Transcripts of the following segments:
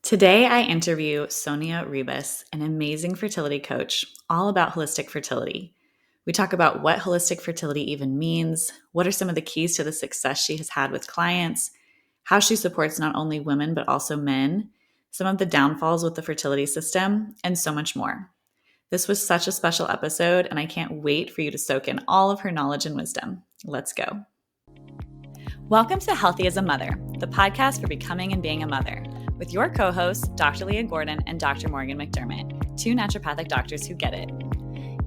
Today, I interview Sonia Ribas, an amazing fertility coach, all about holistic fertility. We talk about what holistic fertility even means, what are some of the keys to the success she has had with clients, how she supports not only women but also men, some of the downfalls with the fertility system, and so much more. This was such a special episode, and I can't wait for you to soak in all of her knowledge and wisdom. Let's go. Welcome to Healthy as a Mother, the podcast for becoming and being a mother, with your co-hosts, Dr. Leah Gordon and Dr. Morgan McDermott, two naturopathic doctors who get it.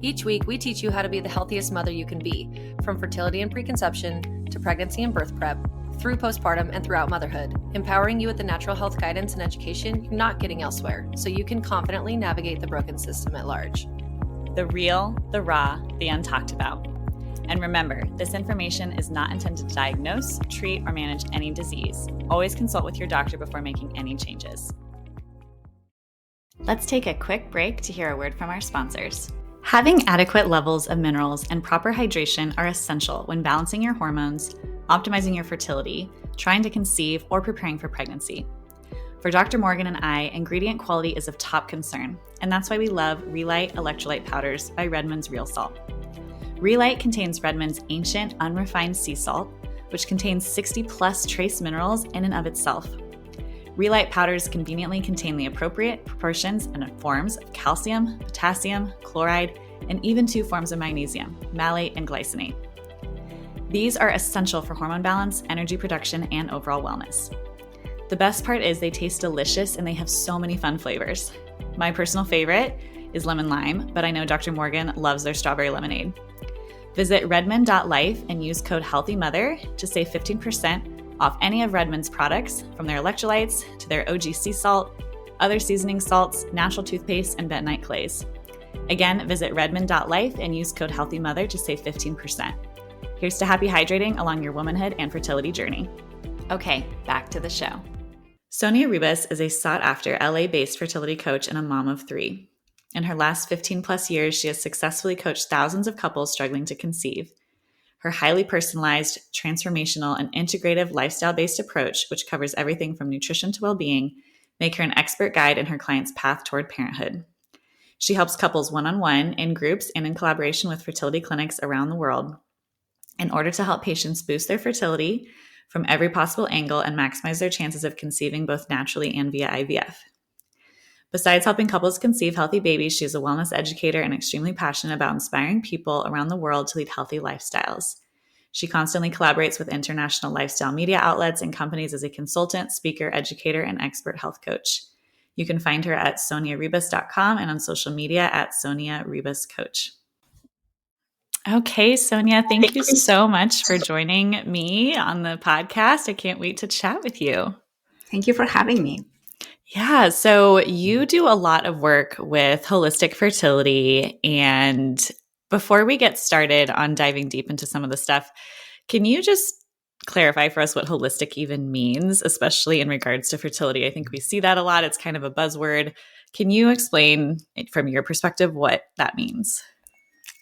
Each week, we teach you how to be the healthiest mother you can be, from fertility and preconception to pregnancy and birth prep, through postpartum and throughout motherhood, empowering you with the natural health guidance and education you're not getting elsewhere, so you can confidently navigate the broken system at large. The real, the raw, the untalked about. And remember, this information is not intended to diagnose, treat, or manage any disease. Always consult with your doctor before making any changes. Let's take a quick break to hear a word from our sponsors. Having adequate levels of minerals and proper hydration are essential when balancing your hormones, optimizing your fertility, trying to conceive, or preparing for pregnancy. For Dr. Morgan and I, ingredient quality is of top concern, and that's why we love Relight Electrolyte Powders by Redmond's Real Salt. Relight contains Redmond's ancient, unrefined sea salt, which contains 60 plus trace minerals in and of itself. Relight powders conveniently contain the appropriate proportions and forms of calcium, potassium, chloride, and even 2 forms of magnesium, malate and glycinate. These are essential for hormone balance, energy production, and overall wellness. The best part is they taste delicious and they have so many fun flavors. My personal favorite is lemon lime, but I know Dr. Morgan loves their strawberry lemonade. Visit redmond.life and use code HEALTHYMOTHER to save 15% off any of Redmond's products, from their electrolytes to their OG sea salt, other seasoning salts, natural toothpaste, and bentonite clays. Again, visit redmond.life and use code HEALTHYMOTHER to save 15%. Here's to happy hydrating along your womanhood and fertility journey. Okay, back to the show. Sonia Ribas is a sought-after LA-based fertility coach and a mom of 3. In her last 15 plus years, she has successfully coached thousands of couples struggling to conceive. Her highly personalized, transformational, and integrative lifestyle-based approach, which covers everything from nutrition to well-being, make her an expert guide in her clients' path toward parenthood. She helps couples one-on-one, in groups, and in collaboration with fertility clinics around the world in order to help patients boost their fertility from every possible angle and maximize their chances of conceiving both naturally and via IVF. Besides helping couples conceive healthy babies, she is a wellness educator and extremely passionate about inspiring people around the world to lead healthy lifestyles. She constantly collaborates with international lifestyle media outlets and companies as a consultant, speaker, educator, and expert health coach. You can find her at soniaribas.com and on social media at Sonia Ribas Coach. Okay, Sonia, thank you so much for joining me on the podcast. I can't wait to chat with you. Thank you for having me. Yeah, so you do a lot of work with holistic fertility. And before we get started on diving deep into some of the stuff, can you just clarify for us what holistic even means, especially in regards to fertility? I think we see that a lot. It's kind of a buzzword. Can you explain from your perspective what that means?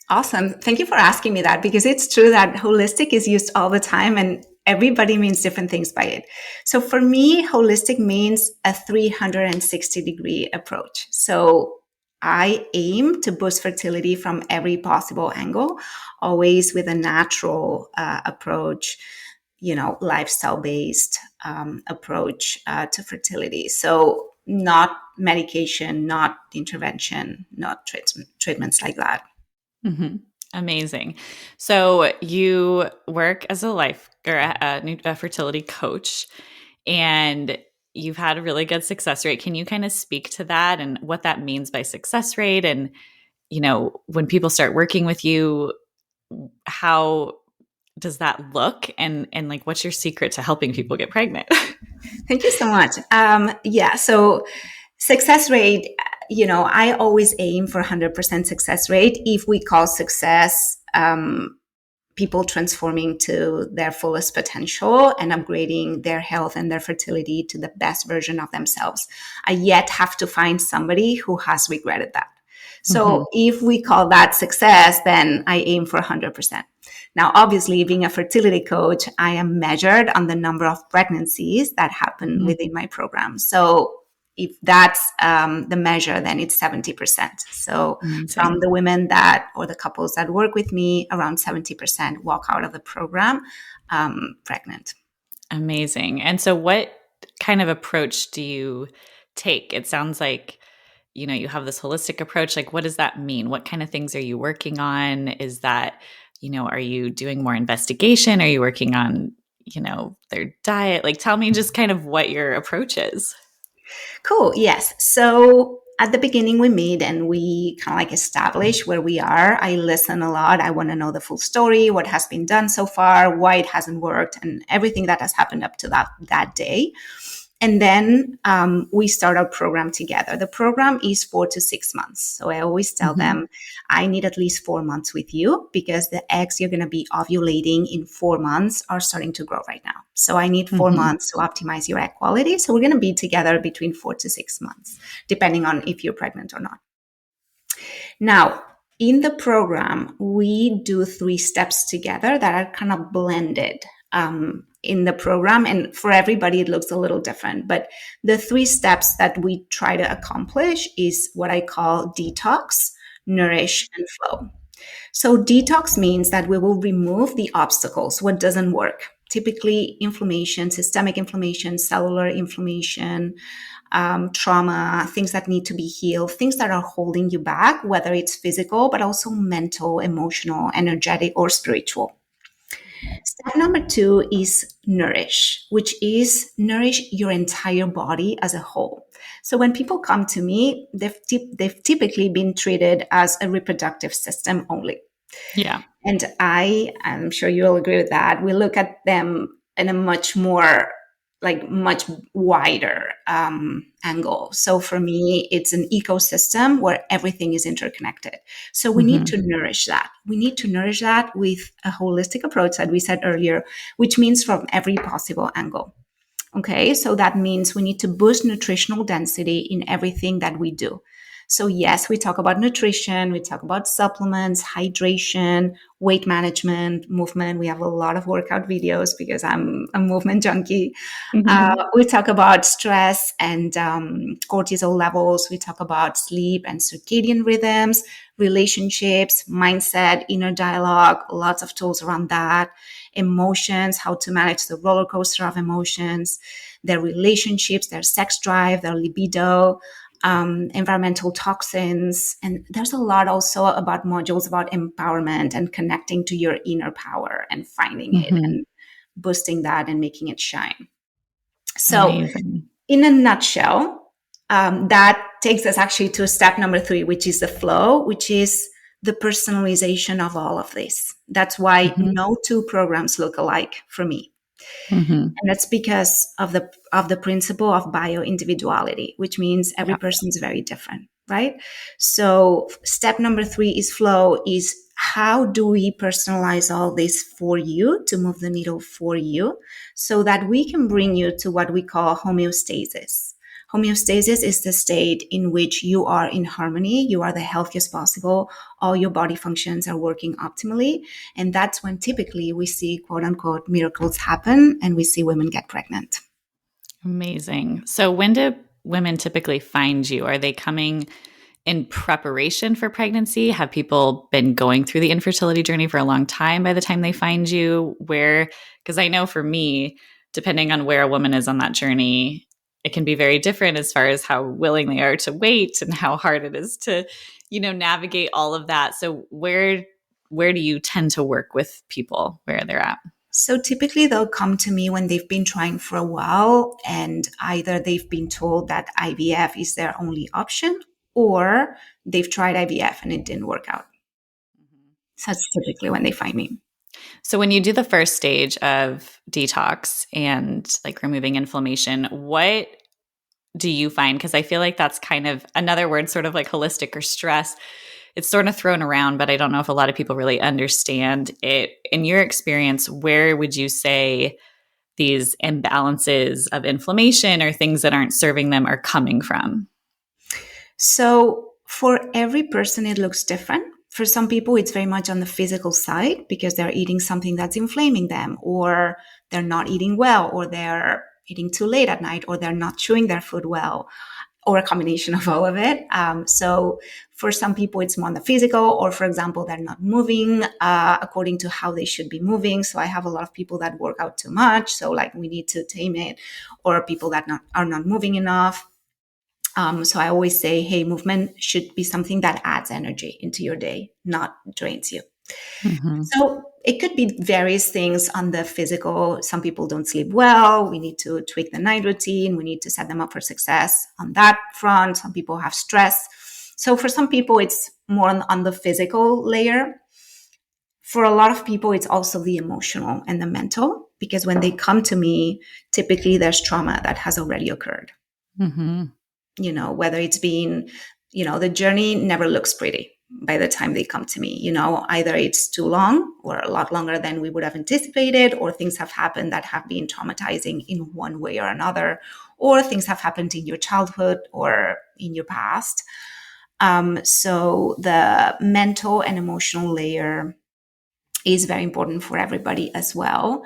Awesome. Thank you for asking me that, because it's true that holistic is used all the time and everybody means different things by it. So for me, holistic means a 360-degree approach. So I aim to boost fertility from every possible angle, always with a natural approach, lifestyle-based approach to fertility. So not medication, not intervention, not treatments like that. Mm-hmm. Amazing. So you work as a fertility coach, and you've had a really good success rate. Can you kind of speak to that and what that means by success rate? And, when people start working with you, how does that look? And like, what's your secret to helping people get pregnant? Thank you so much. So success rate, I always aim for 100% success rate. If we call success people transforming to their fullest potential and upgrading their health and their fertility to the best version of themselves, I yet have to find somebody who has regretted that. So if we call that success, then I aim for 100%. Now, obviously, being a fertility coach, I am measured on the number of pregnancies that happen within my program. So if that's the measure, then it's 70%. So from the women that, or the couples that work with me, around 70% walk out of the program pregnant. Amazing. And so what kind of approach do you take? It sounds like, you have this holistic approach. Like, what does that mean? What kind of things are you working on? Is that, are you doing more investigation? Are you working on, their diet? Like, tell me just kind of what your approach is. Cool. Yes. So at the beginning we meet and we kind of like establish where we are. I listen a lot. I want to know the full story, what has been done so far, why it hasn't worked, and everything that has happened up to that day. And then we start our program together. The program is 4 to 6 months. So I always tell them, I need at least 4 months with you because the eggs you're going to be ovulating in 4 months are starting to grow right now. So I need 4 months to optimize your egg quality. So we're going to be together between 4 to 6 months, depending on if you're pregnant or not. Now, in the program, we do 3 steps together that are kind of blended in the program. And for everybody, it looks a little different. But the 3 steps that we try to accomplish is what I call detox, nourish, and flow. So detox means that we will remove the obstacles, what doesn't work. Typically inflammation, systemic inflammation, cellular inflammation, trauma, things that need to be healed, things that are holding you back, whether it's physical, but also mental, emotional, energetic, or spiritual. Step number 2 is nourish, which is nourish your entire body as a whole. So when people come to me, they've typically been treated as a reproductive system only. Yeah. And I'm sure you'll agree with that. We look at them in a much wider angle. So for me, it's an ecosystem where everything is interconnected. So we need to nourish that. We need to nourish that with a holistic approach that we said earlier, which means from every possible angle. Okay, so that means we need to boost nutritional density in everything that we do. So yes, we talk about nutrition, we talk about supplements, hydration, weight management, movement. We have a lot of workout videos because I'm a movement junkie. We talk about stress and cortisol levels. We talk about sleep and circadian rhythms, relationships, mindset, inner dialogue, lots of tools around that, emotions, how to manage the roller coaster of emotions, their relationships, their sex drive, their libido, environmental toxins. And there's a lot also about modules about empowerment and connecting to your inner power and finding it and boosting that and making it shine. So amazing. In a nutshell, that takes us actually to step number 3, which is the flow, which is the personalization of all of this. That's why no 2 programs look alike for me. And that's because of the principle of bio-individuality, which means every person is very different, right? So step number 3 is flow, is how do we personalize all this for you to move the needle for you so that we can bring you to what we call homeostasis. Homeostasis is the state in which you are in harmony, you are the healthiest possible, all your body functions are working optimally. And that's when typically we see, quote unquote, miracles happen and we see women get pregnant. Amazing. So when do women typically find you? Are they coming in preparation for pregnancy? Have people been going through the infertility journey for a long time by the time they find you? Because I know for me, depending on where a woman is on that journey, it can be very different as far as how willing they are to wait and how hard it is to, navigate all of that. So where do you tend to work with people where they're at? So typically they'll come to me when they've been trying for a while and either they've been told that IVF is their only option or they've tried IVF and it didn't work out. So that's typically when they find me. So when you do the first stage of detox and like removing inflammation, what do you find? Because I feel like that's kind of another word, sort of like holistic or stress. It's sort of thrown around, but I don't know if a lot of people really understand it. In your experience, where would you say these imbalances of inflammation or things that aren't serving them are coming from? So for every person, it looks different. For some people, it's very much on the physical side because they're eating something that's inflaming them, or they're not eating well, or they're eating too late at night, or they're not chewing their food well. or a combination of all of it. So for some people, it's more on the physical, or for example, they're not moving according to how they should be moving. So I have a lot of people that work out too much. So like we need to tame it, or people that are not moving enough. So I always say, hey, movement should be something that adds energy into your day, not drains you. Mm-hmm. So it could be various things on the physical. Some people don't sleep well. We need to tweak the night routine. We need to set them up for success on that front. Some people have stress. So for some people, it's more on the physical layer. For a lot of people, it's also the emotional and the mental, because when they come to me, typically there's trauma that has already occurred. Mm-hmm. You know, whether it's been, you know, the journey never looks pretty by the time they come to me. You know, either it's too long or a lot longer than we would have anticipated, or things have happened that have been traumatizing in one way or another, or things have happened in your childhood or in your past. So the mental and emotional layer is very important for everybody as well.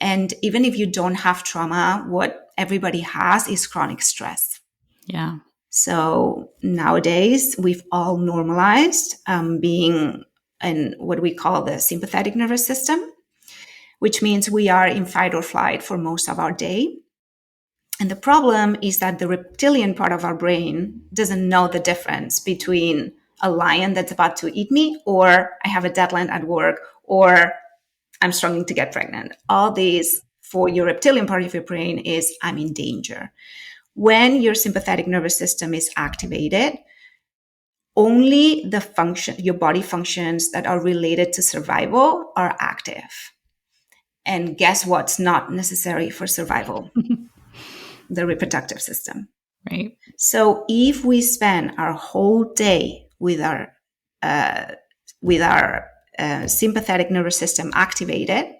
And even if you don't have trauma, what everybody has is chronic stress. Yeah. So nowadays, we've all normalized being in what we call the sympathetic nervous system, which means we are in fight or flight for most of our day. And the problem is that the reptilian part of our brain doesn't know the difference between a lion that's about to eat me, or I have a deadline at work, or I'm struggling to get pregnant. All these for your reptilian part of your brain is I'm in danger. When your sympathetic nervous system is activated, only your body functions that are related to survival are active. And guess what's not necessary for survival? The reproductive system. Right. So if we spend our whole day with our sympathetic nervous system activated,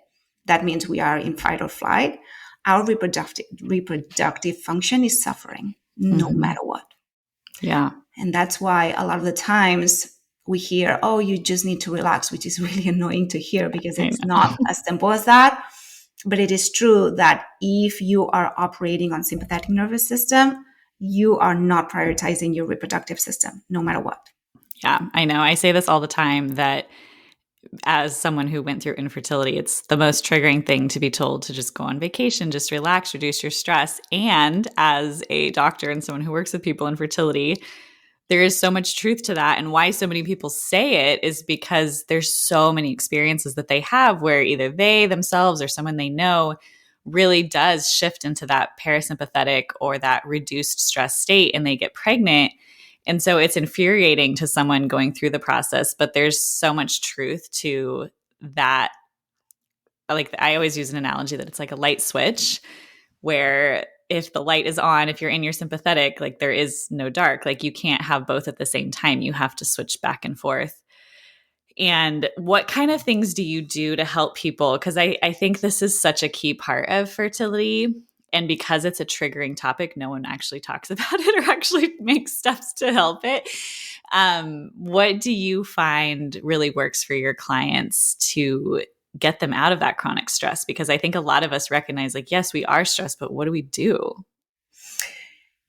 that means we are in fight or flight. Our reproductive function is suffering no matter what. Yeah. And that's why a lot of the times we hear, oh, you just need to relax, which is really annoying to hear because it's not as simple as that. But it is true that if you are operating on sympathetic nervous system, you are not prioritizing your reproductive system, no matter what. Yeah, I know. I say this all the time that as someone who went through infertility, it's the most triggering thing to be told to just go on vacation, just relax, reduce your stress. And as a doctor and someone who works with people in fertility, there is so much truth to that. And why so many people say it is because there's so many experiences that they have where either they themselves or someone they know really does shift into that parasympathetic or that reduced stress state and they get pregnant. And so it's infuriating to someone going through the process, but there's so much truth to that. Like I always use an analogy that it's like a light switch where if the light is on, if you're in your sympathetic, like there is no dark, like you can't have both at the same time. You have to switch back and forth. And what kind of things do you do to help people? Because I think this is such a key part of fertility. And because it's a triggering topic, no one actually talks about it or actually makes steps to help it. What do you find really works for your clients to get them out of that chronic stress? Because I think a lot of us recognize, like, yes, we are stressed, but what do we do?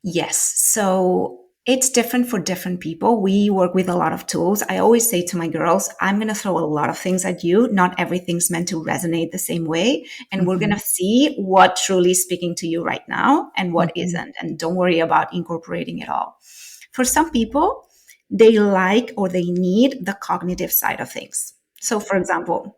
Yes. So it's different for different people. We work with a lot of tools. I always say to my girls, I'm going to throw a lot of things at you. Not everything's meant to resonate the same way. And we're going to see what truly is speaking to you right now and what isn't. And don't worry about incorporating it all. For some people, they like or they need the cognitive side of things. So for example,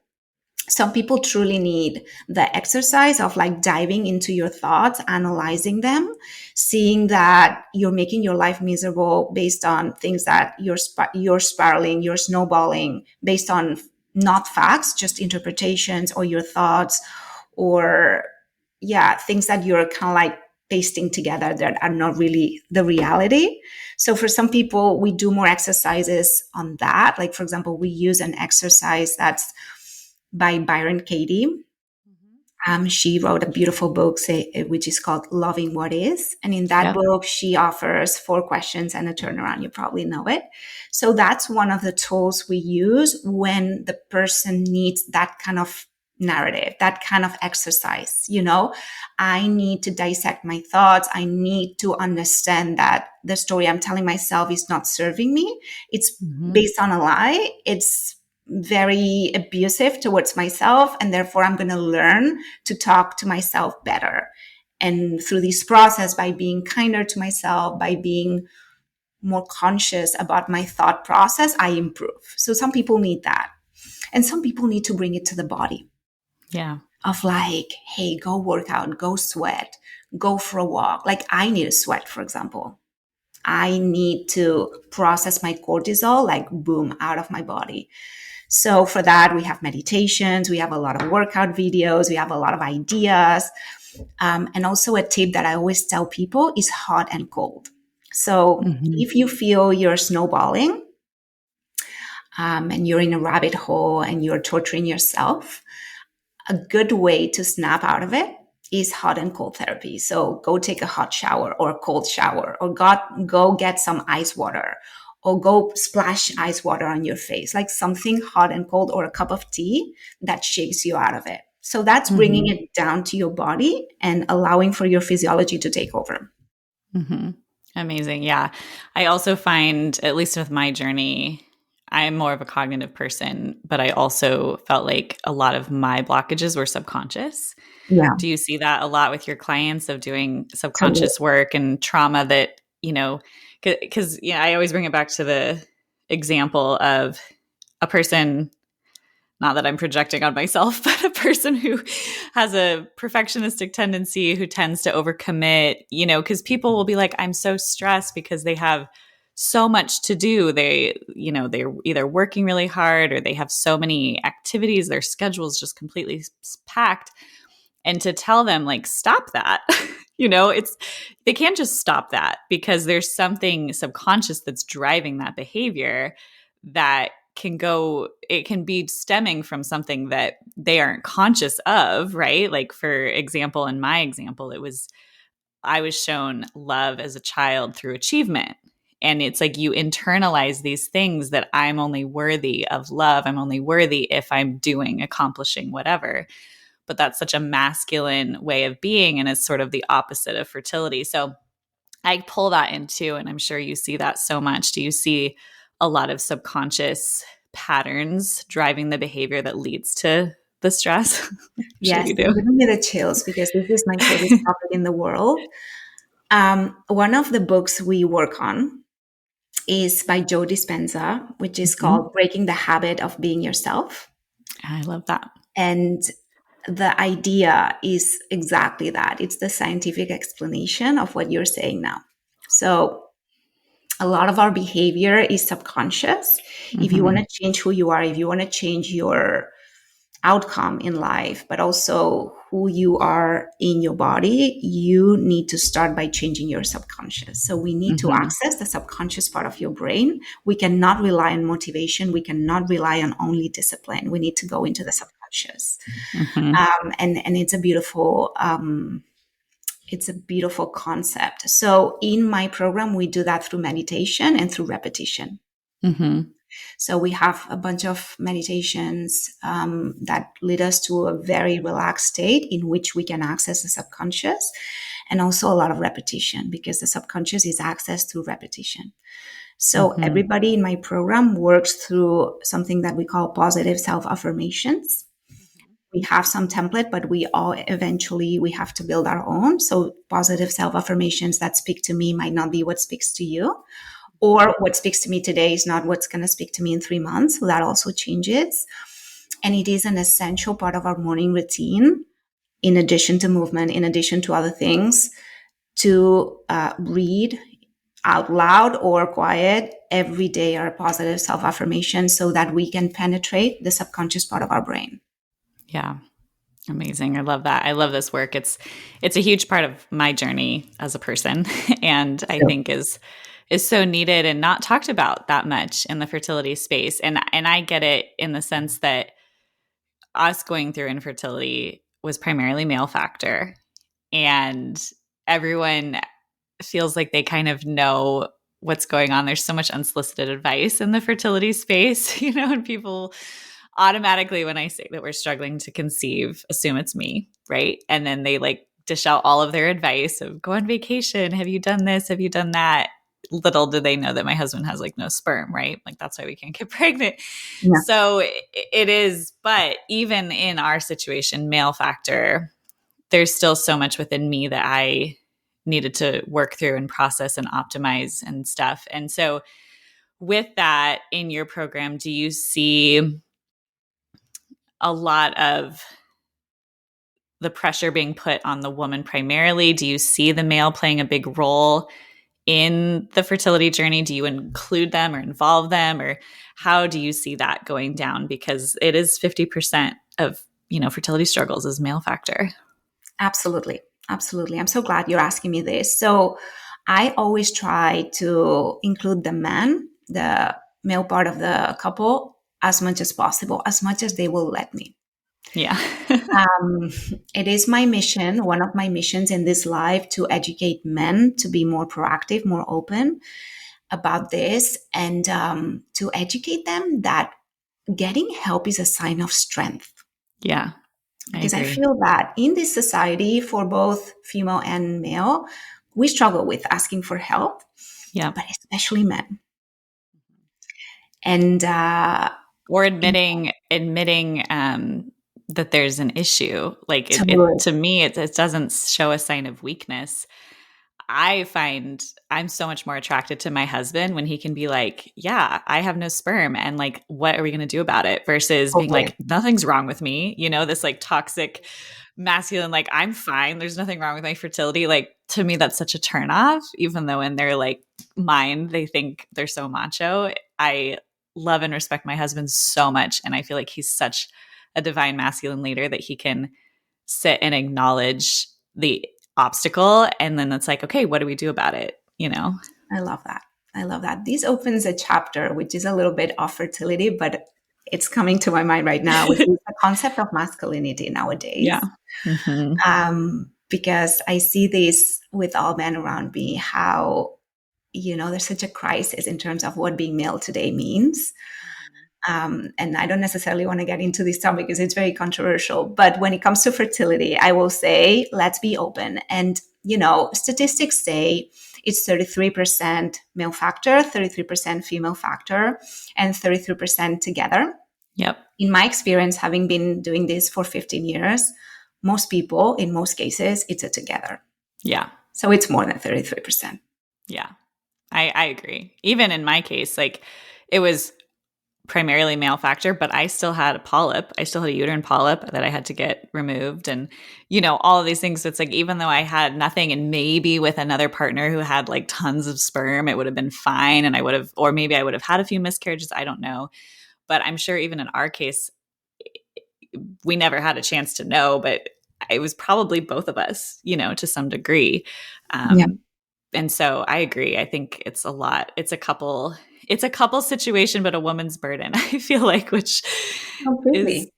some people truly need the exercise of like diving into your thoughts, analyzing them, seeing that you're making your life miserable based on things that you're spiraling, you're snowballing based on not facts, just interpretations or your thoughts or things that you're kind of like pasting together that are not really the reality. So for some people, we do more exercises on that. Like, for example, we use an exercise that's by Byron Katie. She wrote a beautiful book, which is called Loving What Is. And in that book, she offers 4 questions and a turnaround. You probably know it. So that's one of the tools we use when the person needs that kind of narrative, that kind of exercise. I need to dissect my thoughts. I need to understand that the story I'm telling myself is not serving me. It's based on a lie. It's very abusive towards myself. And therefore, I'm going to learn to talk to myself better. And through this process, by being kinder to myself, by being more conscious about my thought process, I improve. So some people need that. And some people need to bring it to the body. Yeah. Of like, hey, go work out, go sweat, go for a walk. Like I need to sweat, for example. I need to process my cortisol, like boom, out of my body. So for that, we have meditations, we have a lot of workout videos, we have a lot of ideas. And also a tip that I always tell people is hot and cold. So if you feel you're snowballing and you're in a rabbit hole and you're torturing yourself, a good way to snap out of it is hot and cold therapy. So go take a hot shower or a cold shower, or go get some ice water, or go splash ice water on your face, like something hot and cold, or a cup of tea that shakes you out of it. So that's bringing it down to your body and allowing for your physiology to take over. Amazing. Yeah. I also find, at least with my journey, I'm more of a cognitive person, but I also felt like a lot of my blockages were subconscious. Yeah. Do you see that a lot with your clients of doing subconscious work and trauma that, because I always bring it back to the example of a person, not that I'm projecting on myself, but a person who has a perfectionistic tendency, who tends to overcommit, because people will be like, I'm so stressed because they have so much to do. They're either working really hard or they have so many activities. Their schedule is just completely packed. And to tell them, like, stop that, they can't just stop that, because there's something subconscious that's driving that behavior that it can be stemming from something that they aren't conscious of, right? Like, for example, in my example, I was shown love as a child through achievement. And it's like you internalize these things that I'm only worthy of love. I'm only worthy if I'm accomplishing whatever. But that's such a masculine way of being, and it's sort of the opposite of fertility. So I pull that into, and I'm sure you see that so much. Do you see a lot of subconscious patterns driving the behavior that leads to the stress? Yes, sure you do. you're giving me the chills, because this is my favorite topic in the world. One of the books we work on is by Joe Dispenza, which is called Breaking the Habit of Being Yourself. I love that. And the idea is exactly that. It's the scientific explanation of what you're saying now. So a lot of our behavior is subconscious. If you want to change who you are, if you want to change your outcome in life, but also who you are in your body, you need to start by changing your subconscious. So we need to access the subconscious part of your brain. We cannot rely on motivation. We cannot rely on only discipline. We need to go into the subconscious. And it's a beautiful concept. So in my program, we do that through meditation and through repetition. So we have a bunch of meditations that lead us to a very relaxed state in which we can access the subconscious, and also a lot of repetition, because the subconscious is accessed through repetition. So everybody in my program works through something that we call positive self-affirmations. We have some template, but we have to build our own. So positive self-affirmations that speak to me might not be what speaks to you. Or what speaks to me today is not what's going to speak to me in 3 months. So that also changes. And it is an essential part of our morning routine, in addition to movement, in addition to other things, to read out loud or quiet every day our positive self-affirmation, so that we can penetrate the subconscious part of our brain. Yeah. Amazing. I love that. I love this work. It's a huge part of my journey as a person, and I think is so needed and not talked about that much in the fertility space. And I get it in the sense that us going through infertility was primarily male factor, and everyone feels like they kind of know what's going on. There's so much unsolicited advice in the fertility space, and people automatically when I say that we're struggling to conceive, assume it's me, right? And then they like dish out all of their advice of go on vacation. Have you done this? Have you done that? Little do they know that my husband has like no sperm, right? Like that's why we can't get pregnant. Yeah. So it is, but even in our situation, male factor, there's still so much within me that I needed to work through and process and optimize and stuff. And so with that in your program, do you see a lot of the pressure being put on the woman primarily? Do you see the male playing a big role in the fertility journey? Do you include them or involve them, or how do you see that going down? Because it is 50% of, fertility struggles is male factor. Absolutely. Absolutely. I'm so glad you're asking me this. So I always try to include the man, the male part of the couple, as much as possible, as much as they will let me. Yeah. It is my mission, one of my missions in this life, to educate men to be more proactive, more open about this, and to educate them that getting help is a sign of strength. Yeah. Because I feel that in this society, for both female and male, we struggle with asking for help, but especially men. And or admitting that there's an issue. Like to me, it doesn't show a sign of weakness. I find I'm so much more attracted to my husband when he can be like, yeah, I have no sperm. And like, what are we going to do about it? Versus being like, nothing's wrong with me. This like toxic masculine, like I'm fine. There's nothing wrong with my fertility. Like to me, that's such a turnoff, even though in their like mind, they think they're so macho. I love and respect my husband so much. And I feel like he's such a divine masculine leader that he can sit and acknowledge the obstacle, and then it's like, okay, what do we do about it? I love that. This opens a chapter which is a little bit off fertility, but it's coming to my mind right now, which is the concept of masculinity nowadays. Because I see this with all men around me, how there's such a crisis in terms of what being male today means. And I don't necessarily want to get into this topic because it's very controversial. But when it comes to fertility, I will say, let's be open. And, statistics say it's 33% male factor, 33% female factor, and 33% together. Yep. In my experience, having been doing this for 15 years, most people, in most cases, it's a together. Yeah. So it's more than 33%. Yeah. I agree. Even in my case, like it was primarily male factor, but I still had a polyp. I still had a uterine polyp that I had to get removed, and all of these things. So it's like, even though I had nothing, and maybe with another partner who had like tons of sperm, it would have been fine, and I would have had a few miscarriages. I don't know, but I'm sure even in our case, we never had a chance to know, but it was probably both of us, to some degree. And so I agree. I think it's a lot. It's a couple situation, but a woman's burden, I feel like, which completely.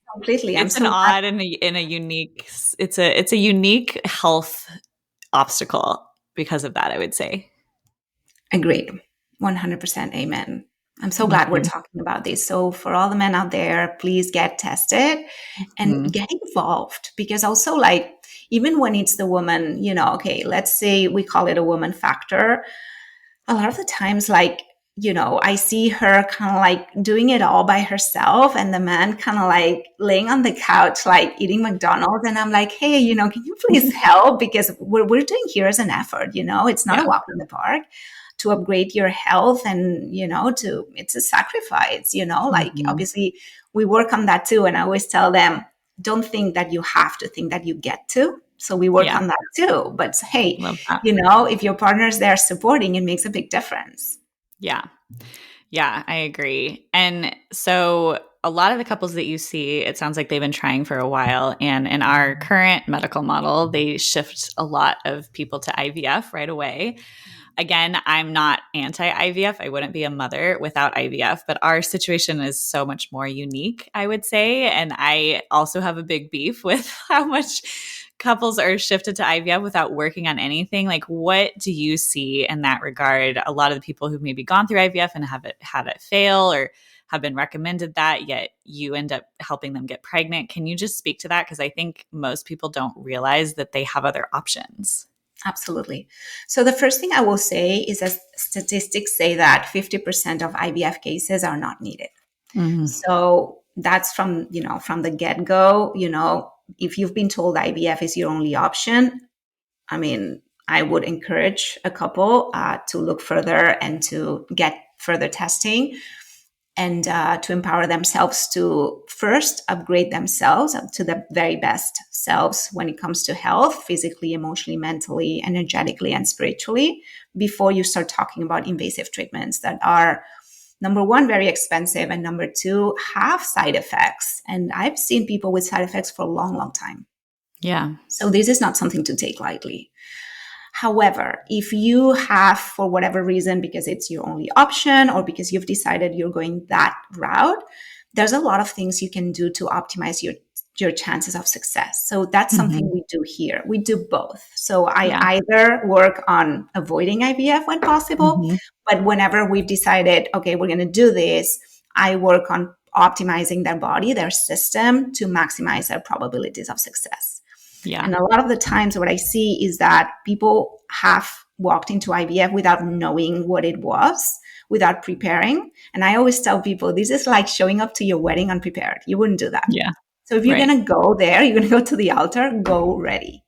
It's an odd and a unique, it's a unique health obstacle because of that, I would say. Agreed. 100% amen. I'm so glad we're talking about this. So for all the men out there, please get tested and get involved, because also like, even when it's the woman, okay, let's say we call it a woman factor. A lot of the times, like, I see her kind of like doing it all by herself, and the man kind of like laying on the couch, like eating McDonald's. And I'm like, hey, can you please help? Because we're doing here as an effort, it's not a walk in the park to upgrade your health, and, it's a sacrifice, like obviously we work on that too. And I always tell them, don't think that you have to, think that you get to. So we work on that too. But hey, if your partner's there supporting, it makes a big difference. Yeah. Yeah, I agree. And so a lot of the couples that you see, it sounds like they've been trying for a while. And in our current medical model, they shift a lot of people to IVF right away. Again, I'm not anti-IVF. I wouldn't be a mother without IVF, but our situation is so much more unique, I would say. And I also have a big beef with how much couples are shifted to IVF without working on anything. Like, what do you see in that regard? A lot of the people who've maybe gone through IVF and have had it fail, or have been recommended that, yet you end up helping them get pregnant. Can you just speak to that? Because I think most people don't realize that they have other options. Absolutely. So the first thing I will say is that statistics say that 50% of IVF cases are not needed. Mm-hmm. So that's from the get-go. If you've been told IVF is your only option, I mean, I would encourage a couple to look further and to get further testing, and to empower themselves to first upgrade themselves to the very best selves when it comes to health, physically, emotionally, mentally, energetically, and spiritually, before you start talking about invasive treatments that are, number one, very expensive, and number two, have side effects. And I've seen people with side effects for a long, long time. Yeah. So this is not something to take lightly. However, if you have, for whatever reason, because it's your only option or because you've decided you're going that route, there's a lot of things you can do to optimize your chances of success. So that's something we do here. We do both. So I either work on avoiding IVF when possible, but whenever we've decided, okay, we're going to do this, I work on optimizing their body, their system, to maximize their probabilities of success. Yeah. And a lot of the times what I see is that people have walked into IVF without knowing what it was, without preparing. And I always tell people, this is like showing up to your wedding unprepared. You wouldn't do that. Yeah. So if you're going to go there, you're going to go to the altar, go ready.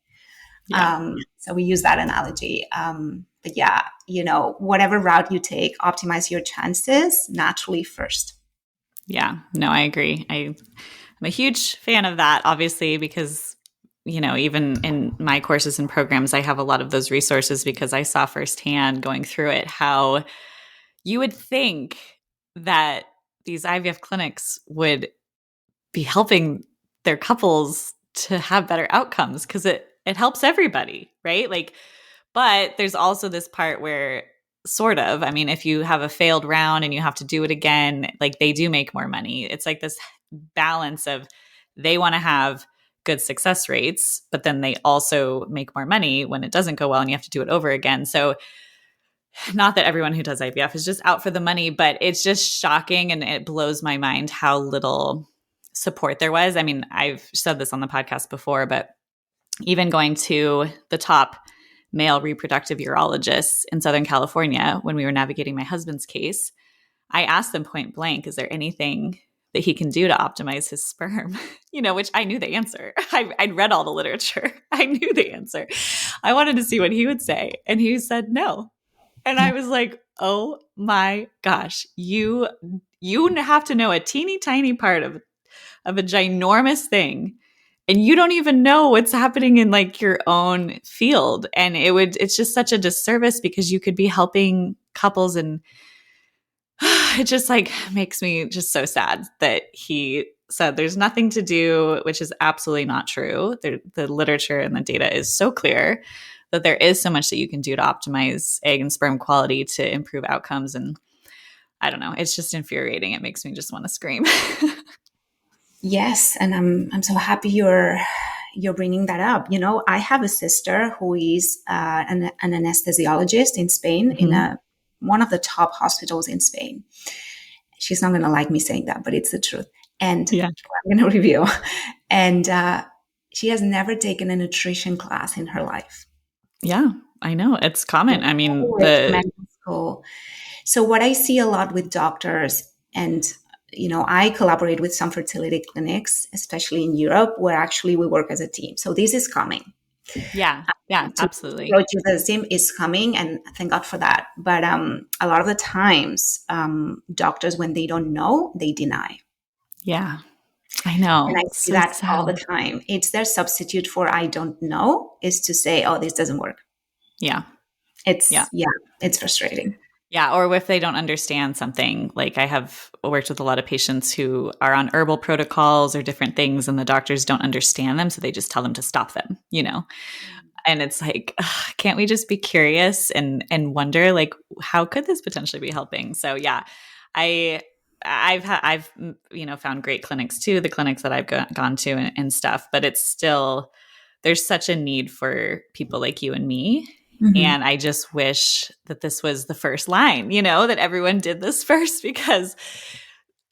Yeah. So we use that analogy. But yeah, whatever route you take, optimize your chances naturally first. Yeah. No, I agree. I'm a huge fan of that, obviously, because even in my courses and programs, I have a lot of those resources because I saw firsthand going through it how you would think that these IVF clinics would be helping their couples to have better outcomes because it helps everybody, right? But there's also this part where if you have a failed round and you have to do it again, they do make more money. It's like this balance of they want to have good success rates, but then they also make more money when it doesn't go well and you have to do it over again. So not that everyone who does IVF is just out for the money, but it's just shocking and it blows my mind how little support there was. I mean, I've said this on the podcast before, but even going to the top male reproductive urologists in Southern California when we were navigating my husband's case, I asked them point blank, is there anything that he can do to optimize his sperm? Which I knew the answer. I'd read all the literature. I knew the answer. I wanted to see what he would say. And he said no. And I was like, oh my gosh, you have to know a teeny tiny part of a ginormous thing. And you don't even know what's happening in your own field. And it's just such a disservice because you could be helping couples, and it just makes me just so sad that he said there's nothing to do, which is absolutely not true. The literature and the data is so clear that there is so much that you can do to optimize egg and sperm quality to improve outcomes. And I don't know, it's just infuriating. It makes me just want to scream. Yes, and I'm so happy you're bringing that up. I have a sister who is an anesthesiologist in Spain, in one of the top hospitals in Spain. She's not going to like me saying that, but it's the truth. And I'm going to review. And she has never taken a nutrition class in her life. Yeah, I know. It's common. I mean, So what I see a lot with doctors, and I collaborate with some fertility clinics, especially in Europe, where actually we work as a team. So this is coming. Yeah, absolutely. The team is coming, and thank God for that. But a lot of the times, doctors, when they don't know, they deny. Yeah, I know. And I see that all the time. It's their substitute for I don't know, is to say, oh, this doesn't work. Yeah. It's frustrating. Yeah. Or if they don't understand something, I have worked with a lot of patients who are on herbal protocols or different things, and the doctors don't understand them. So they just tell them to stop them, and it's can't we just be curious and wonder, how could this potentially be helping? So yeah, I've found great clinics too, the clinics that I've gone to and stuff, but it's still, there's such a need for people like you and me. And I just wish that this was the first line, that everyone did this first, because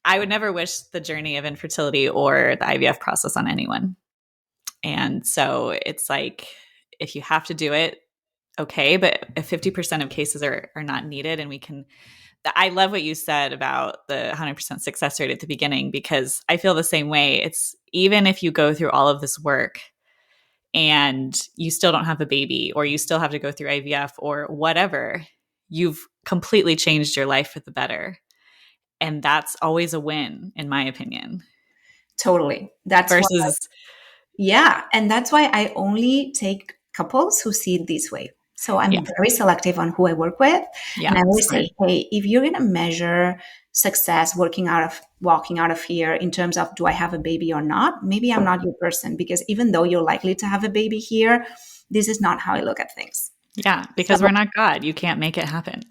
I would never wish the journey of infertility or the IVF process on anyone. And so it's like, if you have to do it, okay, but if 50% of cases are not needed, and we can, I love what you said about the 100% success rate at the beginning, because I feel the same way. It's even if you go through all of this work and you still don't have a baby, or you still have to go through IVF or whatever, you've completely changed your life for the better. And that's always a win, in my opinion. Totally. That's versus yeah. And that's why I only take couples who see it this way. So I'm very selective on who I work with. Yeah, and I always say, hey, if you're going to measure success walking out of here in terms of, do I have a baby or not? Maybe I'm not your person, because even though you're likely to have a baby here, this is not how I look at things. Yeah, because we're not God. You can't make it happen.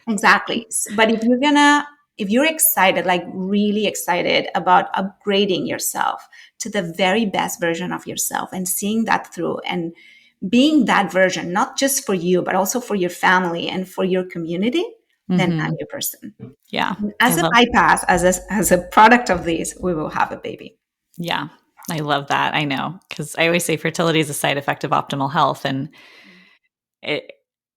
Exactly. But if you're excited, like really excited about upgrading yourself to the very best version of yourself and seeing that through and being that version, not just for you, but also for your family and for your community, then I'm your person. Yeah. As a bypass, as a product of these, we will have a baby. Yeah. I love that. I know, because I always say fertility is a side effect of optimal health. And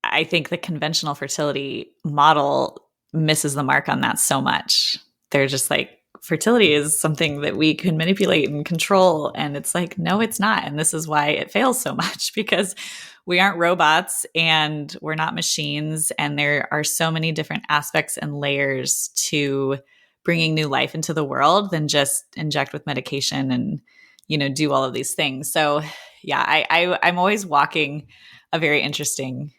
I think the conventional fertility model misses the mark on that so much. They're just like, fertility is something that we can manipulate and control. And it's like, no, it's not. And this is why it fails so much, because we aren't robots and we're not machines. And there are so many different aspects and layers to bringing new life into the world than just inject with medication and, do all of these things. So yeah, I'm always walking a very interesting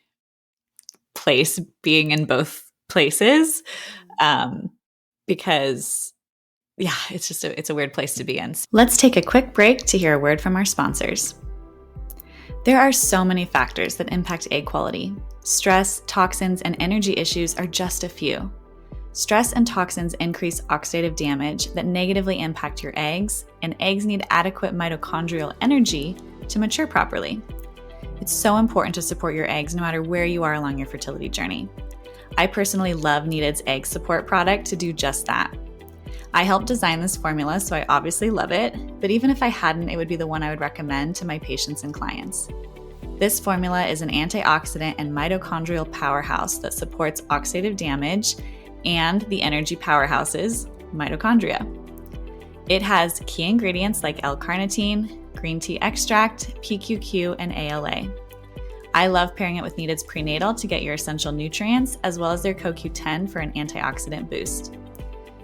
place being in both places, because it's a weird place to be in. Let's take a quick break to hear a word from our sponsors. There are so many factors that impact egg quality. Stress, toxins, and energy issues are just a few. Stress and toxins increase oxidative damage that negatively impact your eggs, and eggs need adequate mitochondrial energy to mature properly. It's so important to support your eggs no matter where you are along your fertility journey. I personally love Needed's egg support product to do just that. I helped design this formula, so I obviously love it, but even if I hadn't, it would be the one I would recommend to my patients and clients. This formula is an antioxidant and mitochondrial powerhouse that supports oxidative damage and the energy powerhouses, mitochondria. It has key ingredients like L-carnitine, green tea extract, PQQ, and ALA. I love pairing it with Needed's prenatal to get your essential nutrients, as well as their CoQ10 for an antioxidant boost.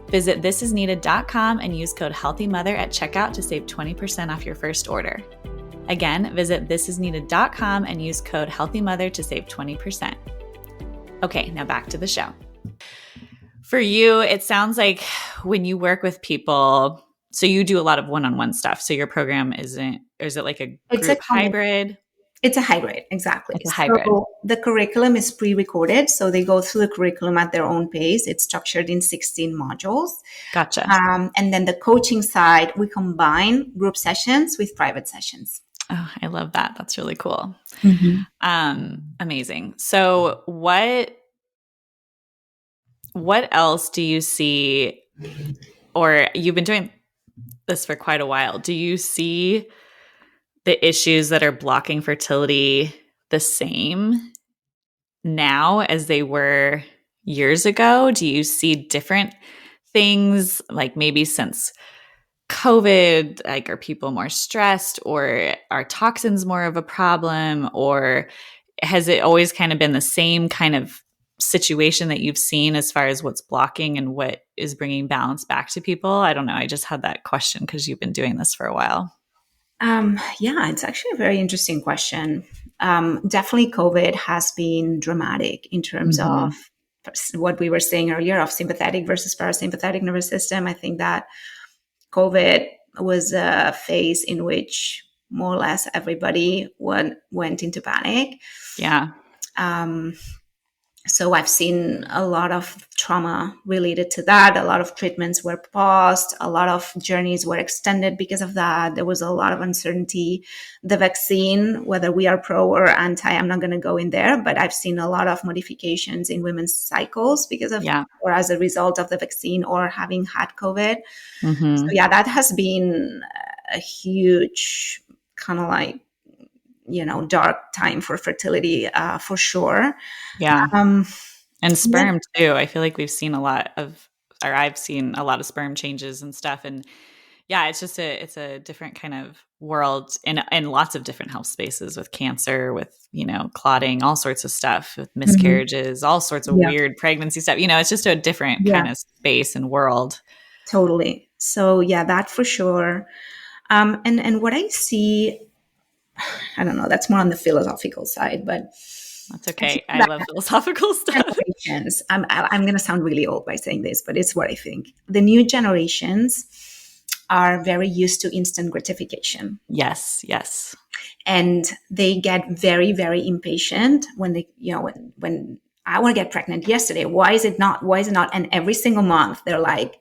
Visit thisisneeded.com and use code HEALTHYMOTHER at checkout to save 20% off your first order. Again, visit thisisneeded.com and use code HEALTHYMOTHER to save 20%. Okay, now back to the show. For you, it sounds like when you work with people, so you do a lot of one-on-one stuff. So your program is it like a group hybrid? It's a hybrid, exactly. It's a hybrid. So the curriculum is pre-recorded, so they go through the curriculum at their own pace. It's structured in 16 modules. Gotcha. And then the coaching side, we combine group sessions with private sessions. Oh, I love that. That's really cool. Mm-hmm. Amazing. So what else do you see, or you've been doing this for quite a while, do you see the issues that are blocking fertility the same now as they were years ago? Do you see different things, like maybe since COVID? Like, are people more stressed, or are toxins more of a problem, or has it always kind of been the same kind of situation that you've seen as far as what's blocking and what is bringing balance back to people? I don't know. I just had that question because you've been doing this for a while. Yeah, it's actually a very interesting question. Definitely COVID has been dramatic in terms of what we were saying earlier of sympathetic versus parasympathetic nervous system. I think that COVID was a phase in which more or less everybody went into panic. Yeah. So I've seen a lot of trauma related to that. A lot of treatments were paused. A lot of journeys were extended because of that. There was a lot of uncertainty. The vaccine, whether we are pro or anti, I'm not going to go in there, but I've seen a lot of modifications in women's cycles because of, Yeah. or as a result of the vaccine or having had COVID. So Mm-hmm. yeah, that has been a huge kind of like, dark time for fertility, for sure. Yeah. Um, And yeah. sperm too. I feel like we've seen a lot of, or I've seen a lot of sperm changes and stuff. And yeah, it's a different kind of world in lots of different health spaces with cancer, with, clotting, all sorts of stuff, with Mhm. miscarriages, all sorts of Yeah. weird pregnancy stuff. It's just a different Yeah, kind of space and world. totally. So yeah, that for sure. And what I see, I don't know, that's more on the philosophical side, but That's I think okay. I that love philosophical stuff. generations, I'm going to sound really old by saying this, but it's what I think. The new generations are very used to instant gratification, Yes. Yes. and they get very, very impatient when they, when I want to get pregnant yesterday. Why is it not? Why is it not? And every single month they're like,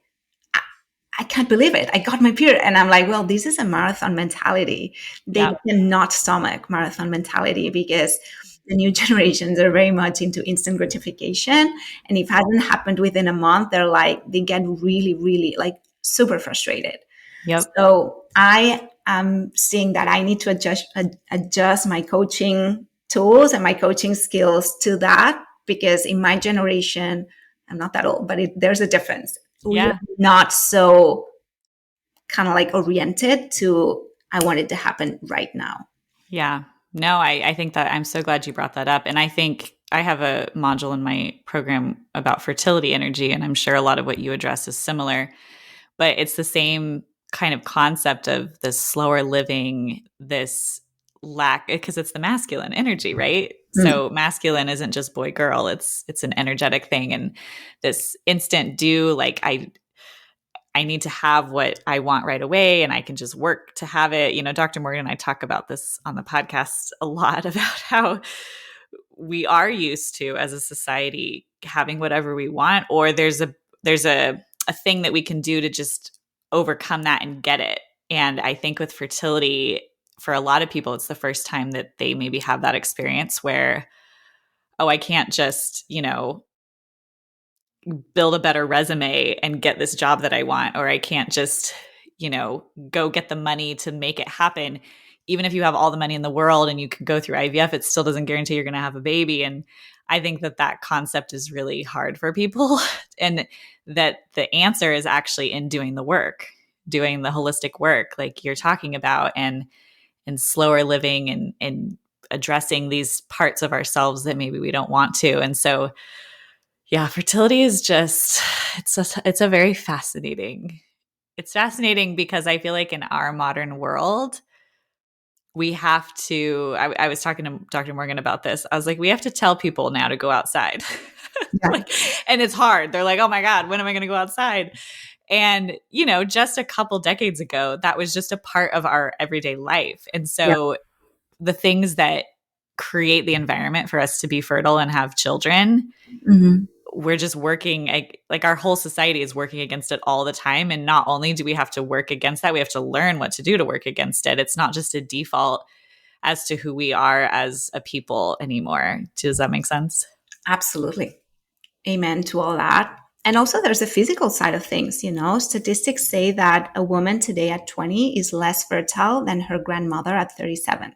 I can't believe it. I got my period. And I'm like, well, this is a marathon mentality. They Yeah. cannot stomach marathon mentality because the new generations are very much into instant gratification. And if it hasn't happened within a month, they get really, really like super frustrated. Yep. So I am seeing that I need to adjust my coaching tools and my coaching skills to that, because in my generation, I'm not that old, but there's a difference. We Yeah. are not so kind of like oriented to, I want it to happen right now. Yeah. No, I think that I'm so glad you brought that up. And I think I have a module in my program about fertility energy, and I'm sure a lot of what you address is similar, but it's the same kind of concept of this slower living, this lack, because it's the masculine energy, right? Mm. So masculine isn't just boy girl, it's an energetic thing. And this instant do, like I need to have what I want right away and I can just work to have it. Dr. Morgan and I talk about this on the podcast a lot about how we are used to, as a society, having whatever we want, or there's a thing that we can do to just overcome that and get it. And I think with fertility, for a lot of people, it's the first time that they maybe have that experience where, oh, I can't just, build a better resume and get this job that I want, or I can't just, go get the money to make it happen. Even if you have all the money in the world and you can go through IVF, it still doesn't guarantee you're going to have a baby. And I think that concept is really hard for people and that the answer is actually in doing the work, doing the holistic work like you're talking about, and slower living and addressing these parts of ourselves that maybe we don't want to. And so yeah, fertility is just it's a very fascinating. It's fascinating because I feel like in our modern world, we have to I was talking to Dr. Morgan about this. I was like, we have to tell people now to go outside. Yeah. Like, and it's hard. They're like, "Oh my God, when am I going to go outside?" And, just a couple decades ago, that was just a part of our everyday life. And Yeah. so the things that create the environment for us to be fertile and have children, Mm-hmm. we're just working, like our whole society is working against it all the time. And not only do we have to work against that, we have to learn what to do to work against it. It's not just a default as to who we are as a people anymore. Does that make sense? Absolutely. Amen to all that. And also, there's the physical side of things. Statistics say that a woman today at 20 is less fertile than her grandmother at 37.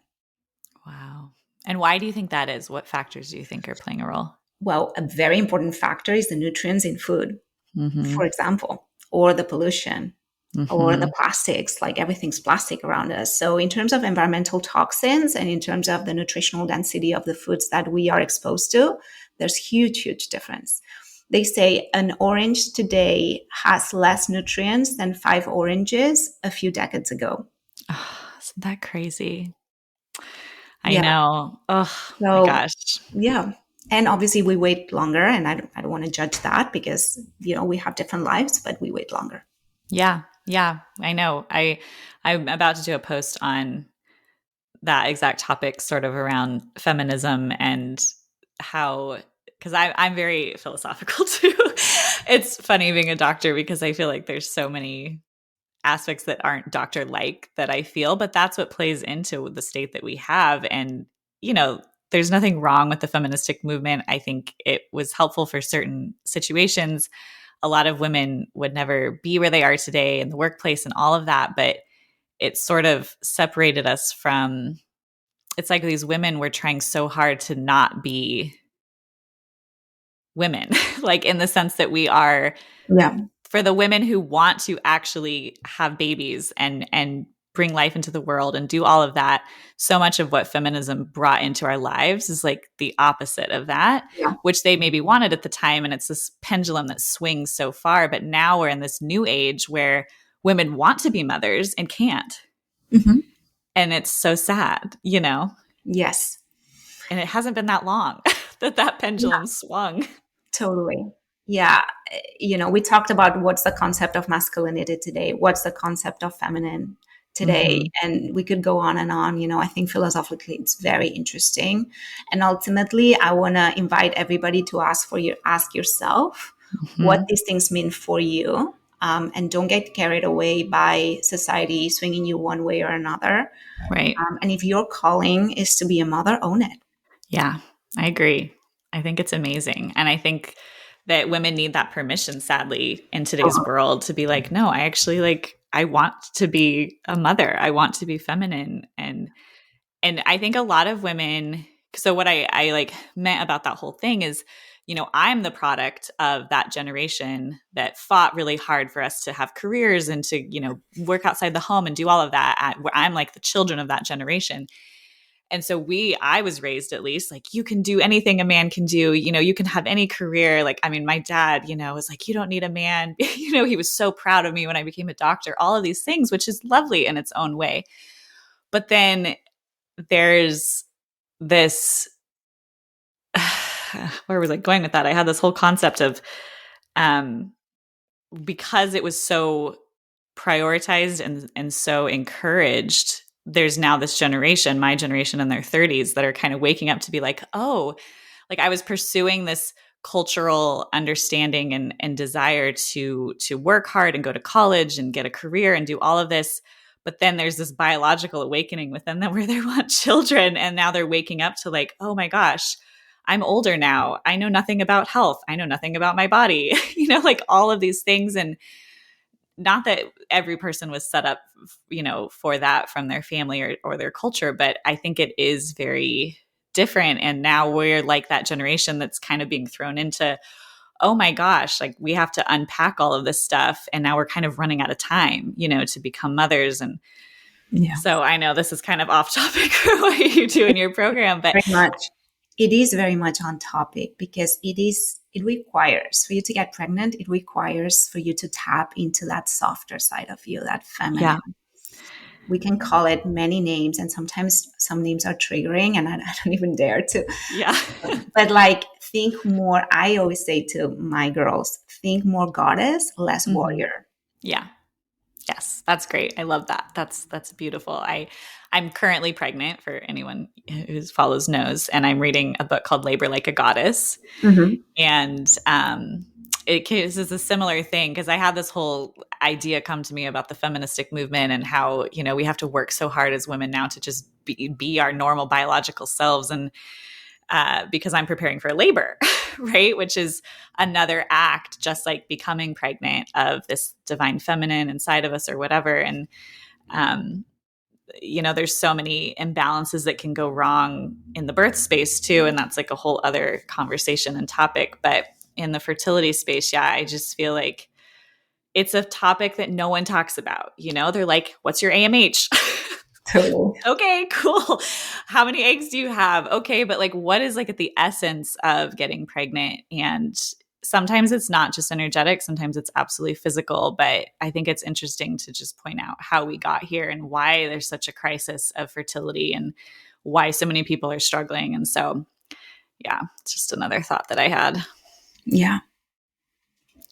Wow. And why do you think that is? What factors do you think are playing a role? Well, a very important factor is the nutrients in food, Mm-hmm. for example, or the pollution, or Mm-hmm. the plastics, like everything's plastic around us. So, in terms of environmental toxins and in terms of the nutritional density of the foods that we are exposed to, there's huge, huge difference. They say an orange today has less nutrients than 5 oranges a few decades ago. Oh, isn't that crazy? I Yeah. know. Oh my So, gosh. yeah. And obviously, we wait longer, and I don't want to judge that because, we have different lives, but we wait longer. Yeah. Yeah. I know. I'm about to do a post on that exact topic, sort of around feminism and how because I'm very philosophical too. It's funny being a doctor because I feel like there's so many aspects that aren't doctor like that I feel, but that's what plays into the state that we have. And, there's nothing wrong with the feministic movement. I think it was helpful for certain situations. A lot of women would never be where they are today in the workplace and all of that, but it sort of separated us from, it's like these women were trying so hard to not be women, like in the sense that we are, Yeah. for the women who want to actually have babies and bring life into the world and do all of that. So much of what feminism brought into our lives is like the opposite of that, Yeah. which they maybe wanted at the time. And it's this pendulum that swings so far. But now we're in this new age where women want to be mothers and can't. Mm-hmm. And it's so sad, Yes. And it hasn't been that long that pendulum swung. Totally. Yeah. We talked about what's the concept of masculinity today, what's the concept of feminine today, and we could go on and on. I think philosophically it's very interesting. And ultimately, I want to invite everybody to ask yourself what these things mean for you. And don't get carried away by society swinging you one way or another. Right. And if your calling is to be a mother, own it. Yeah, I agree. I think it's amazing. And I think that women need that permission, sadly, in today's world to be like, no, I actually I want to be a mother. I want to be feminine. And I think a lot of women, so what I meant about that whole thing is, I'm the product of that generation that fought really hard for us to have careers and to, work outside the home and do all of that. I'm like the children of that generation. And so I was raised at least like, you can do anything a man can do, you can have any career. My dad, was like, you don't need a man. He was so proud of me when I became a doctor, all of these things, which is lovely in its own way. But then there's this, where was I going with that? I had this whole concept of, because it was so prioritized and so encouraged, there's now this generation, my generation in their 30s, that are kind of waking up to be like, oh, like I was pursuing this cultural understanding and desire to work hard and go to college and get a career and do all of this. But then there's this biological awakening within them where they want children. And now they're waking up to like, oh my gosh, I'm older now. I know nothing about health. I know nothing about my body, like all of these things. And not that every person was set up, for that from their family or their culture, but I think it is very different. And now we're like that generation that's kind of being thrown into, oh my gosh, like we have to unpack all of this stuff. And now we're kind of running out of time, to become mothers. And so I know this is kind of off topic for what you do in your program, but very much. It is very much on topic because it requires for you to get pregnant. It requires for you to tap into that softer side of you, that feminine. Yeah. We can call it many names, and sometimes some names are triggering, and I don't even dare to. Yeah. But think more. I always say to my girls, think more goddess, less warrior. Yeah. Yes, that's great. I love that. That's beautiful. I'm currently pregnant, for anyone who follows knows, and I'm reading a book called Labor Like a Goddess. And this is a similar thing because I had this whole idea come to me about the feministic movement and how, we have to work so hard as women now to just be our normal biological selves. And because I'm preparing for labor, right? Which is another act, just like becoming pregnant, of this divine feminine inside of us or whatever. And, there's so many imbalances that can go wrong in the birth space too. And that's like a whole other conversation and topic. But in the fertility space, yeah, I just feel like it's a topic that no one talks about. They're like, what's your AMH? Totally. Okay, cool. How many eggs do you have? Okay, but what is at the essence of getting pregnant? And sometimes it's not just energetic, sometimes it's absolutely physical, but I think it's interesting to just point out how we got here and why there's such a crisis of fertility and why so many people are struggling. And so, yeah, it's just another thought that I had. Yeah.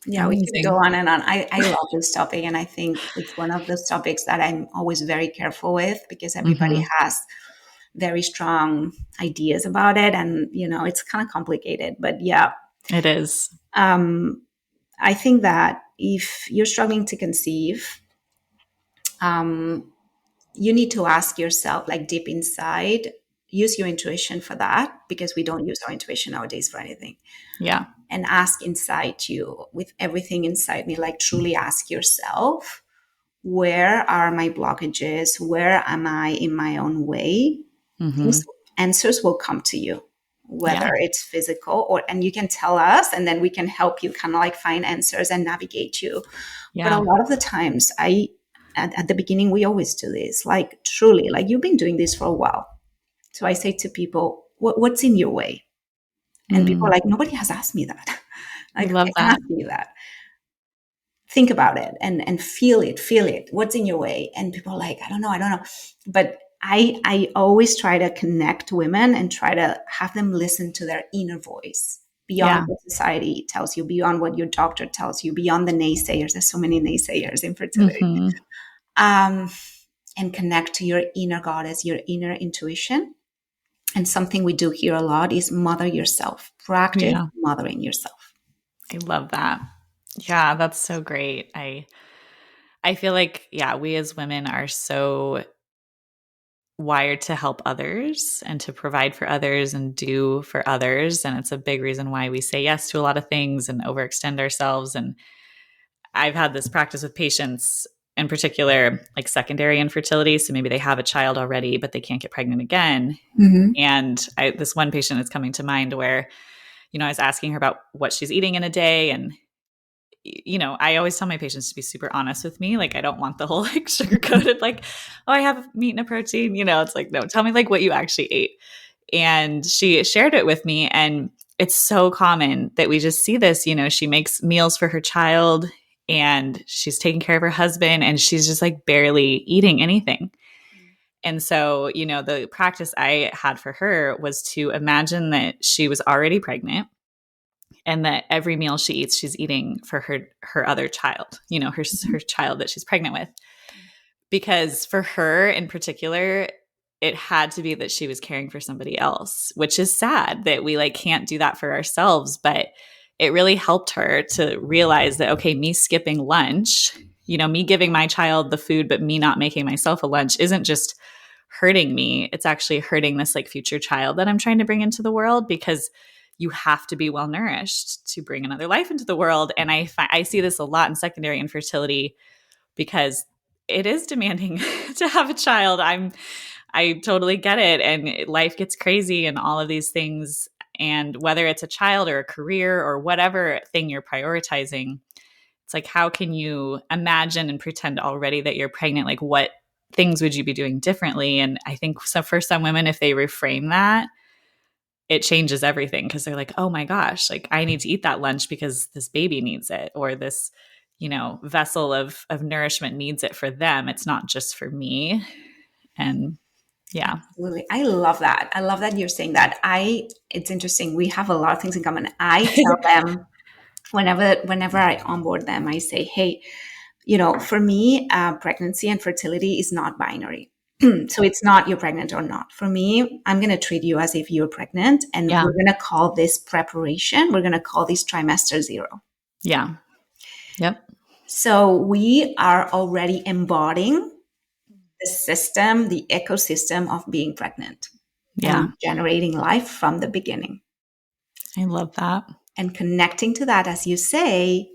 Yeah, Amazing. We can go on and on. I love this topic, and I think it's one of those topics that I'm always very careful with because everybody has very strong ideas about it. And, it's kind of complicated. But yeah, It is. I think that if you're struggling to conceive, you need to ask yourself, like deep inside, use your intuition for that, because we don't use our intuition nowadays for anything. Yeah. And ask inside you, with everything inside me, like truly ask yourself, where are my blockages? Where am I in my own way? Mm-hmm. Answers will come to you, whether Yeah. it's physical and you can tell us, and then we can help you kind of like find answers and navigate you. But a Yeah. lot of the times, at the beginning, we always do this, like truly, like you've been doing this for a while. So I say to people, what's in your way? And people are like, nobody has asked me that. I Like, love I that. ask you that. Think about it and feel it. What's in your way? And people are like, I don't know. But I always try to connect women and try to have them listen to their inner voice beyond Yeah. what society tells you, beyond what your doctor tells you, beyond the naysayers. There's so many naysayers in fertility. Mm-hmm. And connect to your inner goddess, your inner intuition. And something we do here a lot is mother yourself. Practice mothering yourself. I love that. Yeah, that's so great. I feel like, we as women are so wired to help others and to provide for others and do for others. And it's a big reason why we say yes to a lot of things and overextend ourselves. And I've had this practice with patients, in particular, like secondary infertility. So maybe they have a child already, but they can't get pregnant again. Mm-hmm. And this one patient is coming to mind where, I was asking her about what she's eating in a day. And, I always tell my patients to be super honest with me. Like, I don't want the whole like sugar coated, like, oh, I have meat and a protein. It's like, no, tell me like what you actually ate. And she shared it with me. And it's so common that we just see this, she makes meals for her child and she's taking care of her husband and she's just like barely eating anything. And so, the practice I had for her was to imagine that she was already pregnant and that every meal she eats, she's eating for her other child, her child that she's pregnant with. Because for her in particular, it had to be that she was caring for somebody else, which is sad that we like can't do that for ourselves. But it really helped her to realize that, okay, me skipping lunch, me giving my child the food, but me not making myself a lunch isn't just hurting me. It's actually hurting this like future child that I'm trying to bring into the world, because you have to be well nourished to bring another life into the world. And I see this a lot in secondary infertility because it is demanding to have a child. I totally get it. And life gets crazy and all of these things. And whether it's a child or a career or whatever thing you're prioritizing, it's like, how can you imagine and pretend already that you're pregnant? Like, what things would you be doing differently? And I think so for some women, if they reframe that, it changes everything, because they're like, oh my gosh, like I need to eat that lunch because this baby needs it, or this, vessel of nourishment needs it for them. It's not just for me. And yeah. Absolutely. I love that. I love that you're saying that. It's interesting. We have a lot of things in common. I tell them whenever I onboard them, I say, hey, for me, pregnancy and fertility is not binary. So it's not you're pregnant or not. For me, I'm going to treat you as if you're pregnant, and we're going to call this preparation. We're going to call this trimester 0. Yeah. Yep. So we are already embodying the system, the ecosystem of being pregnant. Yeah. And generating life from the beginning. I love that. And connecting to that, as you say,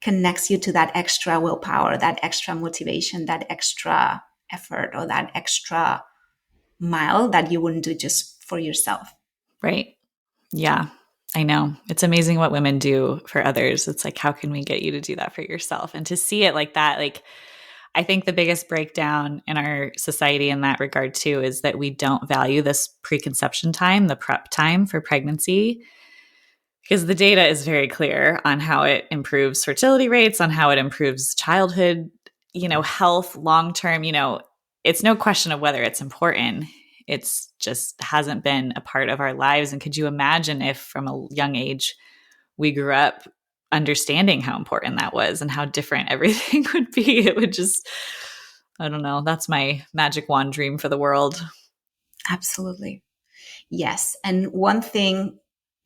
connects you to that extra willpower, that extra motivation, that extra effort, or that extra mile that you wouldn't do just for yourself. Right. Yeah. I know. It's amazing what women do for others. It's like, how can we get you to do that for yourself? And to see it like that, like, I think the biggest breakdown in our society in that regard too is that we don't value this preconception time, the prep time for pregnancy, because the data is very clear on how it improves fertility rates, on how it improves childhood, health long-term. It's no question of whether it's important. It's just hasn't been a part of our lives. And could you imagine if from a young age we grew up understanding how important that was and how different everything would be? It would just, I don't know. That's my magic wand dream for the world. Absolutely. Yes. And one thing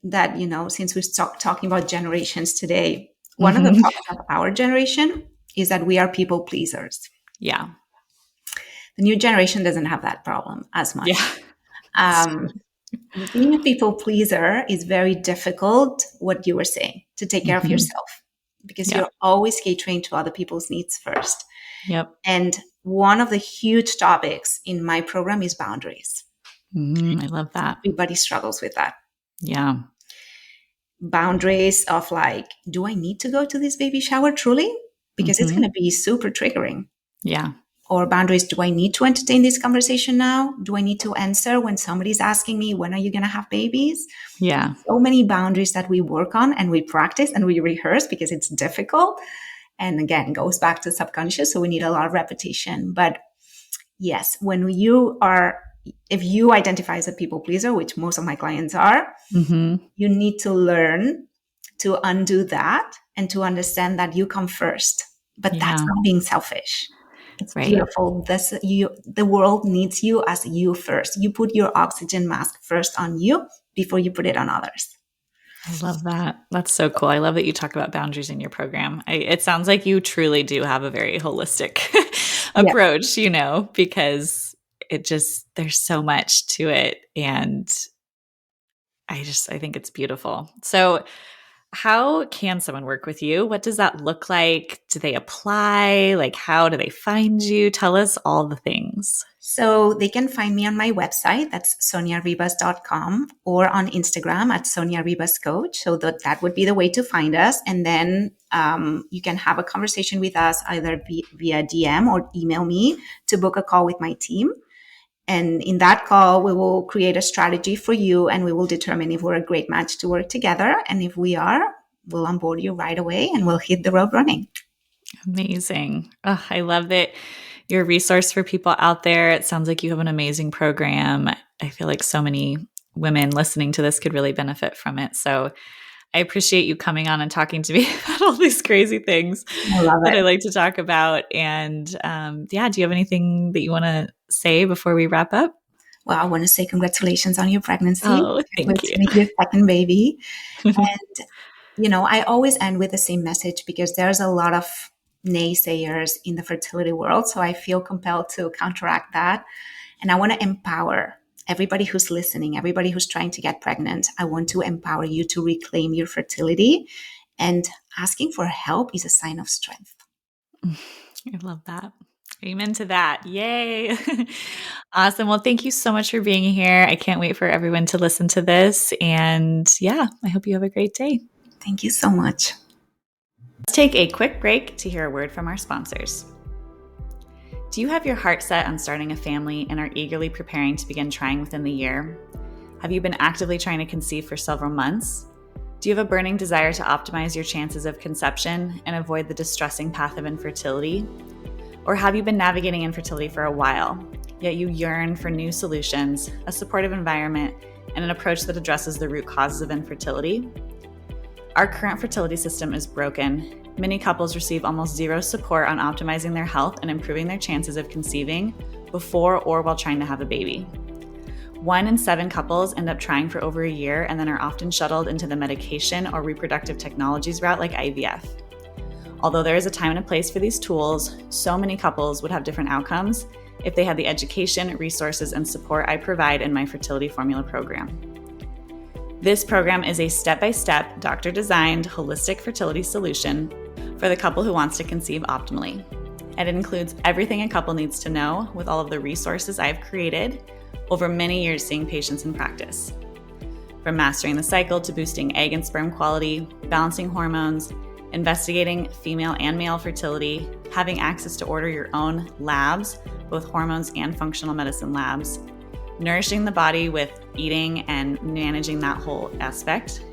that, since we're talking about generations today, one of the Mm-hmm. problems of our generation is that we are people pleasers. Yeah. The new generation doesn't have that problem as much. Yeah. That's true. Being a people pleaser is very difficult, what you were saying, to take care of Mm-hmm. yourself, because Yep. you're always catering to other people's needs first. Yep. And one of the huge topics in my program is boundaries. I love that. Everybody struggles with that. Yeah. Boundaries of like, do I need to go to this baby shower truly? Because it's Mm-hmm. going to be super triggering. Yeah. Or boundaries, do I need to entertain this conversation now? Do I need to answer when somebody's asking me, when are you going to have babies? Yeah. So many boundaries that we work on and we practice and we rehearse because it's difficult. And again, it goes back to subconscious. So we need a lot of repetition. But yes, if you identify as a people pleaser, which most of my clients are, Mm-hmm. you need to learn to undo that and to understand that you come first. But that's Yeah. not being selfish. It's Right. beautiful. The world needs you as you first. You put your oxygen mask first on you before you put it on others. I love that. That's so cool. I love that you talk about boundaries in your program. It sounds like you truly do have a very holistic Yeah. approach, because there's so much to it. And I think it's beautiful. So how can someone work with you? What does that look like? Do they apply? Like, how do they find you? Tell us all the things. So they can find me on my website. That's soniaribas.com, or on Instagram at Sonia Ribas Coach. So that would be the way to find us. And then you can have a conversation with us either via DM or email me to book a call with my team. And in that call, we will create a strategy for you and we will determine if we're a great match to work together. And if we are, we'll onboard you right away and we'll hit the road running. Amazing. Oh, I love that you're a resource for people out there. It sounds like you have an amazing program. I feel like so many women listening to this could really benefit from it. So I appreciate you coming on and talking to me about all these crazy things that I like to talk about. And do you have anything that you want to say before we wrap up? Well, I want to say congratulations on your pregnancy. Oh, thank you. With your second baby. And, I always end with the same message because there's a lot of naysayers in the fertility world. So I feel compelled to counteract that. And I want to empower everybody who's listening, everybody who's trying to get pregnant. I want to empower you to reclaim your fertility. And asking for help is a sign of strength. I love that. Amen to that. Yay. Awesome. Well, thank you so much for being here. I can't wait for everyone to listen to this. And I hope you have a great day. Thank you so much. Let's take a quick break to hear a word from our sponsors. Do you have your heart set on starting a family and are eagerly preparing to begin trying within the year? Have you been actively trying to conceive for several months? Do you have a burning desire to optimize your chances of conception and avoid the distressing path of infertility? Or have you been navigating infertility for a while, yet you yearn for new solutions, a supportive environment, and an approach that addresses the root causes of infertility? Our current fertility system is broken. Many couples receive almost zero support on optimizing their health and improving their chances of conceiving before or while trying to have a baby. 1 in 7 couples end up trying for over a year and then are often shuttled into the medication or reproductive technologies route like IVF. Although there is a time and a place for these tools, so many couples would have different outcomes if they had the education, resources, and support I provide in my Fertility Formula program. This program is a step-by-step, doctor-designed, holistic fertility solution for the couple who wants to conceive optimally. And it includes everything a couple needs to know with all of the resources I've created over many years seeing patients in practice. From mastering the cycle to boosting egg and sperm quality, balancing hormones, investigating female and male fertility, having access to order your own labs, both hormones and functional medicine labs, nourishing the body with eating and managing that whole aspect,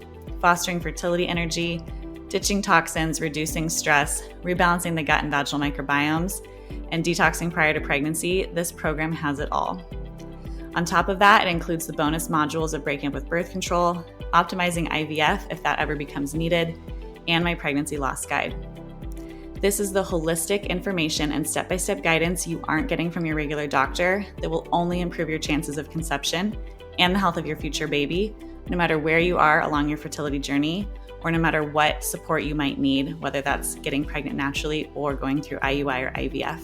fostering fertility energy, ditching toxins, reducing stress, rebalancing the gut and vaginal microbiomes, and detoxing prior to pregnancy. This program has it all. On top of that, it includes the bonus modules of breaking up with birth control, optimizing IVF if that ever becomes needed, and my pregnancy loss guide. This is the holistic information and step-by-step guidance you aren't getting from your regular doctor that will only improve your chances of conception and the health of your future baby, no matter where you are along your fertility journey, or no matter what support you might need, whether that's getting pregnant naturally or going through IUI or IVF.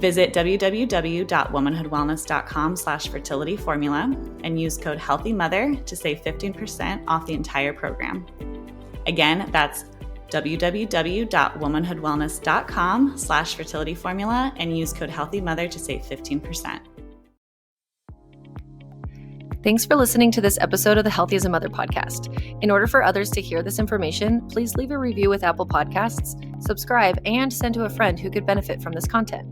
Visit www.womanhoodwellness.com/fertility formula and use code HEALTHYMOTHER to save 15% off the entire program. Again, that's www.womanhoodwellness.com/fertility formula and use code HEALTHYMOTHER to save 15%. Thanks for listening to this episode of the Healthy as a Mother podcast. In order for others to hear this information, please leave a review with Apple Podcasts, subscribe, and send to a friend who could benefit from this content.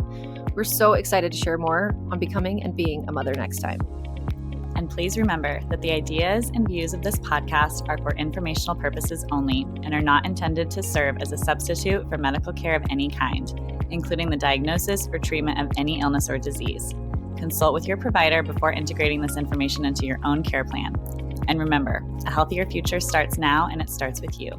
We're so excited to share more on becoming and being a mother next time. And please remember that the ideas and views of this podcast are for informational purposes only and are not intended to serve as a substitute for medical care of any kind, including the diagnosis or treatment of any illness or disease. Consult with your provider before integrating this information into your own care plan. And remember, a healthier future starts now, and it starts with you.